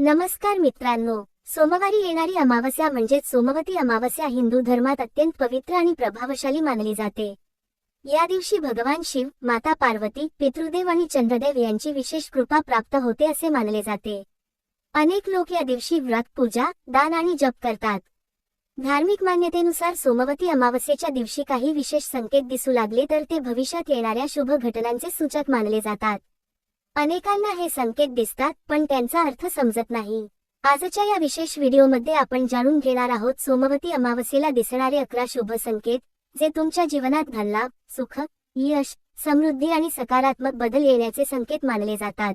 नमस्कार मित्रांनो, सोमवारी येणारी अमावस्या म्हणजेच सोमवती अमावस्या हिंदू धर्मात अत्यंत पवित्र आणि प्रभावशाली मानली जाते। या दिवशी भगवान शिव, माता पार्वती, पितृदेव आणि चंद्रदेव यांची विशेष कृपा प्राप्त होते असे मानले जाते। अनेक लोक या दिवशी व्रत, पूजा, दान आणि जप करतात। धार्मिक मान्यतेनुसार सोमवती अमावस्येच्या दिवशी काही विशेष संकेत दिसू लागले तर ते भविष्यात येणाऱ्या शुभ घटनांचे सूचक मानले जातात। अनेकांना हे संकेत दिसतात पण त्यांचा अर्थ समजत नाही। आजच्या या विशेष व्हिडिओमध्ये आपण जाणून घेणार आहोत सोमवती अमावस्येला दिसणारे 11 शुभ संकेत, जे तुमच्या जीवनात धनलाभ, सुख, यश, समृद्धी आणि सकारात्मक बदल येण्याचे संकेत मानले जातात।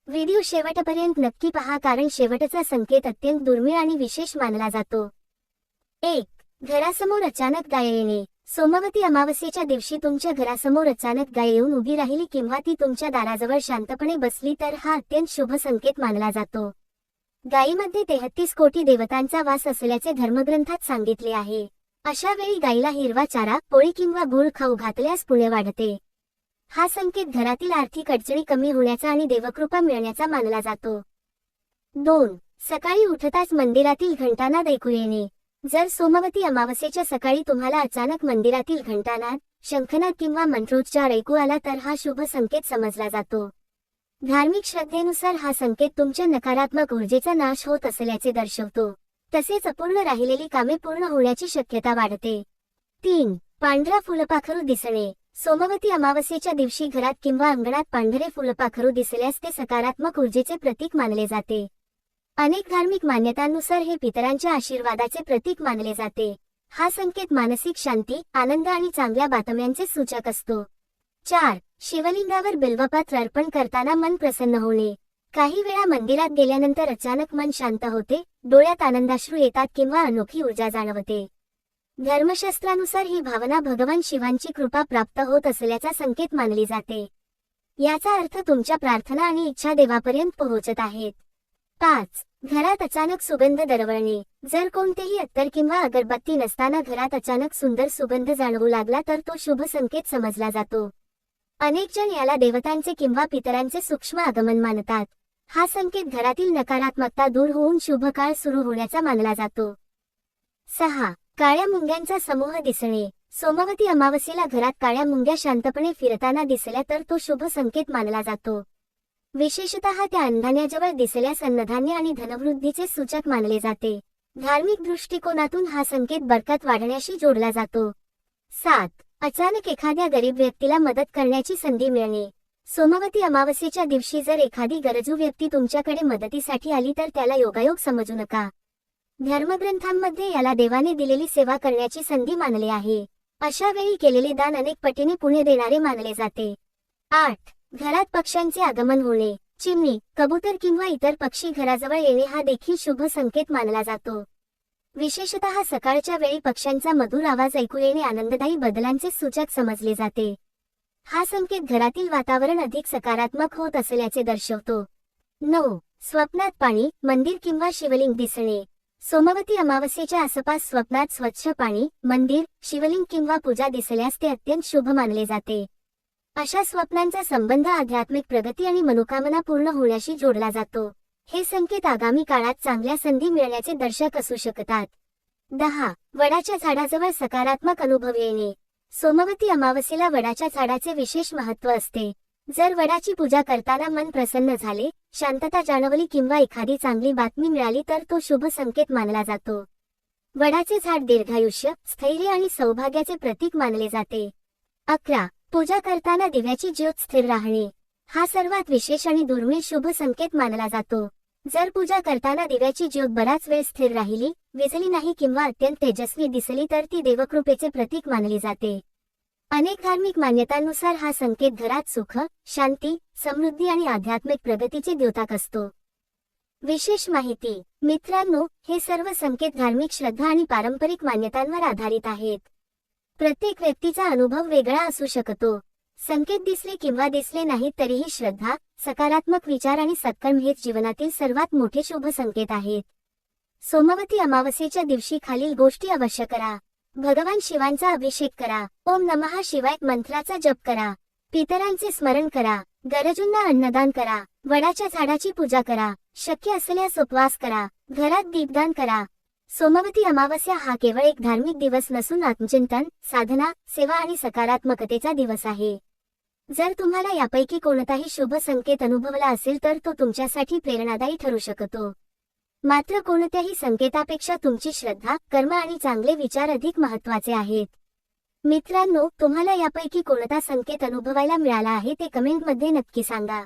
व्हिडिओ शेवटपर्यंत नक्की पहा कारण शेवटचा संकेत अत्यंत दुर्मिळ आणि विशेष मानला जातो। 1. घरासमोर अचानक गाय येणे। सोमवती अमावस्येच्या दिवशी तुमच्या घरासमोर अचानक गाय येऊन उभी राहिली किंवा ती तुमच्या दाराजवळ शांतपणे बसली तर हा अत्यंत शुभ संकेत मानला जातो। गायीमध्ये 33 कोटी देवतांचा वास असल्याचे धर्मग्रंथात सांगितले आहे। अशा वेळी गायीला हिरवा चारा, पोळी किंवा गूळ खाऊ घातल्यास पुण्य वाढते। हा संकेत घरातील आर्थिक अडचणी कमी होण्याचा आणि देवकृपा मिळण्याचा मानला जातो। 2. सकाळी उठताच मंदिरातील घंटानाद ऐकू येणे। जर सोमवती अमावस्येच्या सकाळी तुम्हाला अचानक मंदिरातील घंटानाद, शंखनाद किंवा मंत्रोच्चार ऐकू आला तर हा शुभ संकेत समजला जातो। धार्मिक श्रद्धेनुसार हा संकेत तुमच्या नकारात्मक ऊर्जेचा नाश होत असल्याचे दर्शवतो, तसेच अपूर्ण राहिलेली कामे पूर्ण होण्याची शक्यता वाढते। 3. पांढरा फुलपाखरू दिसणे। सोमवती अमावस्येच्या दिवशी घरात किंवा अंगणात पांढरे फुलपाखरू दिसल्यास ते सकारात्मक ऊर्जेचे प्रतीक मानले जाते। अनेक धार्मिक मान्यतांनुसार हे पितरांच्या आशीर्वादाचे प्रतीक मानले जाते। हा संकेत मानसिक शांती, आनंद आणि चांगल्या बातम्यांचे सूचक असतो। 4. शिवलिंगावर बिल्वपत्र अर्पण करताना मन प्रसन्न होणे। काही वेळा मंदिरात गेल्यानंतर अचानक मन शांत होते, डोळ्यात आनंदाश्रू येतात किंवा अनोखी ऊर्जा जाणवते। धर्मशास्त्रानुसार ही भावना भगवान शिवांची कृपा प्राप्त होत असल्याचा संकेत मानली जाते। याचा अर्थ तुमच्या प्रार्थना आणि इच्छा देवापर्यंत पोहोचत आहेत। 5. घरात अचानक सुगंध दरवळणे। जर कोणतेही अत्तर किंवा अगरबत्ती नसताना घरात अचानक सुंदर सुगंध जाणवू लागला तर तो शुभ संकेत समजला जातो। अनेक जण याला देवतांचे किंवा पितरांचे सूक्ष्म आगमन मानतात। हा संकेत घरातील नकारात्मकता दूर होऊन शुभ काळ सुरू होण्याचा मानला जातो। 6. काळ्या मुंग्यांचा समूह दिसणे। सोमवती अमावस्येला घरात काळ्या मुंग्या शांतपणे फिरताना दिसल्या तर तो शुभ संकेत मानला जातो। विशेषतः त्या अन्नधान्याजवळ दिसल्यास अन्नधान्य आणि धनवृद्धीचे सूचक मानले जाते। धार्मिक दृष्टिकोनातून हा संकेत बरकत वाढण्याशी जोडला जातो। 7. अचानक एखाद्या गरीब व्यक्तीला मदत करण्याची संधी मिळणे। सोमवती अमावस्येच्या दिवशी जर एखादी गरजू व्यक्ती तुमच्याकडे मदतीसाठी आली तर त्याला योगायोग समजू नका। धर्मग्रंथांमध्ये याला देवाने दिलेली सेवा करण्याची संधी मानले आहे। अशा वेळी केलेले दान अनेक पटीने पुण्य देणारे मानले जाते। 8. घरात पक्ष्यांचे आगमन होणे। चिमणी, कबूतर किंवा इतर पक्षी घराजवळ येणे हा देखील शुभ संकेत मानला जातो। विशेषतः सकाळच्या वेळी पक्ष्यांचा मधुर आवाज ऐकू येणे आनंददायी बदलांचे सूचक समजले जाते। हा संकेत घरातील वातावरण अधिक सकारात्मक होत असल्याचे दर्शवतो। 9. स्वप्नात पाणी, मंदिर किंवा शिवलिंग दिसणे। सोमवती अमावस्येच्या आसपास स्वप्नात स्वच्छ पाणी, मंदिर, शिवलिंग किंवा पूजा दिसल्यास ते अत्यंत शुभ मानले जाते। अशा स्वप्नांचा संबंध आध्यात्मिक प्रगती आणि मनोकामना पूर्ण होण्याशी जोडला जातो। हे संकेत आगामी काळात चांगल्या संधी मिळण्याचे दर्शक असू शकतात। 10. वडाच्या झाडाजवळ सकारात्मक अनुभव येणे। सोमवती अमावस्येला वडाच्या झाडाचे विशेष महत्त्व असते। जर वडाची पूजा करताना मन प्रसन्न झाले, शांतता जाणवली किंवा एखादी चांगली बातमी मिळाली तर तो शुभ संकेत मानला जातो। वडाचे झाड दीर्घायुष्य, स्थैर्य आणि सौभाग्याचे प्रतीक मानले जाते। 11. पूजा करताना दिव्याची ज्योत स्थिर राहणे। हा सर्वात विशेष आणि दुर्मिळ शुभ संकेत मानला जातो। जर पूजा करताना दिव्याची ज्योत बराच वेळ स्थिर राहिली, विझली नाही किंवा अत्यंत तेजस्वी दिसली तर ती देवकृपेचे प्रतीक मानली जाते। अनेक धार्मिक मान्यतांनुसार हा संकेत घरात सुख, शांती, समृद्धी आणि आध्यात्मिक प्रगतीचे द्योतक असतो। विशेष माहिती मित्रांनो, हे सर्व संकेत धार्मिक श्रद्धा आणि पारंपरिक मान्यतांवर आधारित आहेत। प्रत्येक व्यक्तीचा अनुभव वेगळा असू शकतो। संकेत दिसले किंवा दिसले नाहीत तरीही श्रद्धा, सकारात्मक विचार आणि सत्कर्म हेच जीवनातील सर्वात मोठे शुभ संकेत आहेत। सोमवती अमावस्येच्या दिवशी खालील गोष्टी अवश्य करा। भगवान शिवांचा अभिषेक करा। ओम नमः शिवाय मंत्राचा जप करा। पितरांचे स्मरण करा। गरजूंना अन्नदान करा, वडाच्या झाडाची पूजा करा, शक्य असल्यास उपवास करा, घरात दीपदान करा. सोमवती अमावस्या हा केवळ एक धार्मिक दिवस नसून आत्मचिंतन, साधना, सेवा आणि सकारात्मकतेचा दिवस आहे. जर तुम्हाला यापैकी कोणताही शुभ संकेत अनुभवला असेल तर तो तुमच्यासाठी प्रेरणादायी ठरू शकतो. मात्र कोणत्याही संकेतापेक्षा तुमची श्रद्धा, कर्म आणि चांगले विचार अधिक महत्त्वाचे आहेत. मित्रांनो, तुम्हाला यापैकी कोणता संकेत अनुभवायला मिळाला आहे ते कमेंटमध्ये नक्की सांगा.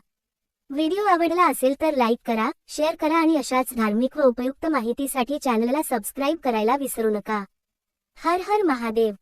व्हिडिओ आवडला असेल तर लाईक करा, शेअर करा आणि अशाच धार्मिक व उपयुक्त माहितीसाठी चॅनलला सबस्क्राईब करायला विसरू नका. हर हर महादेव.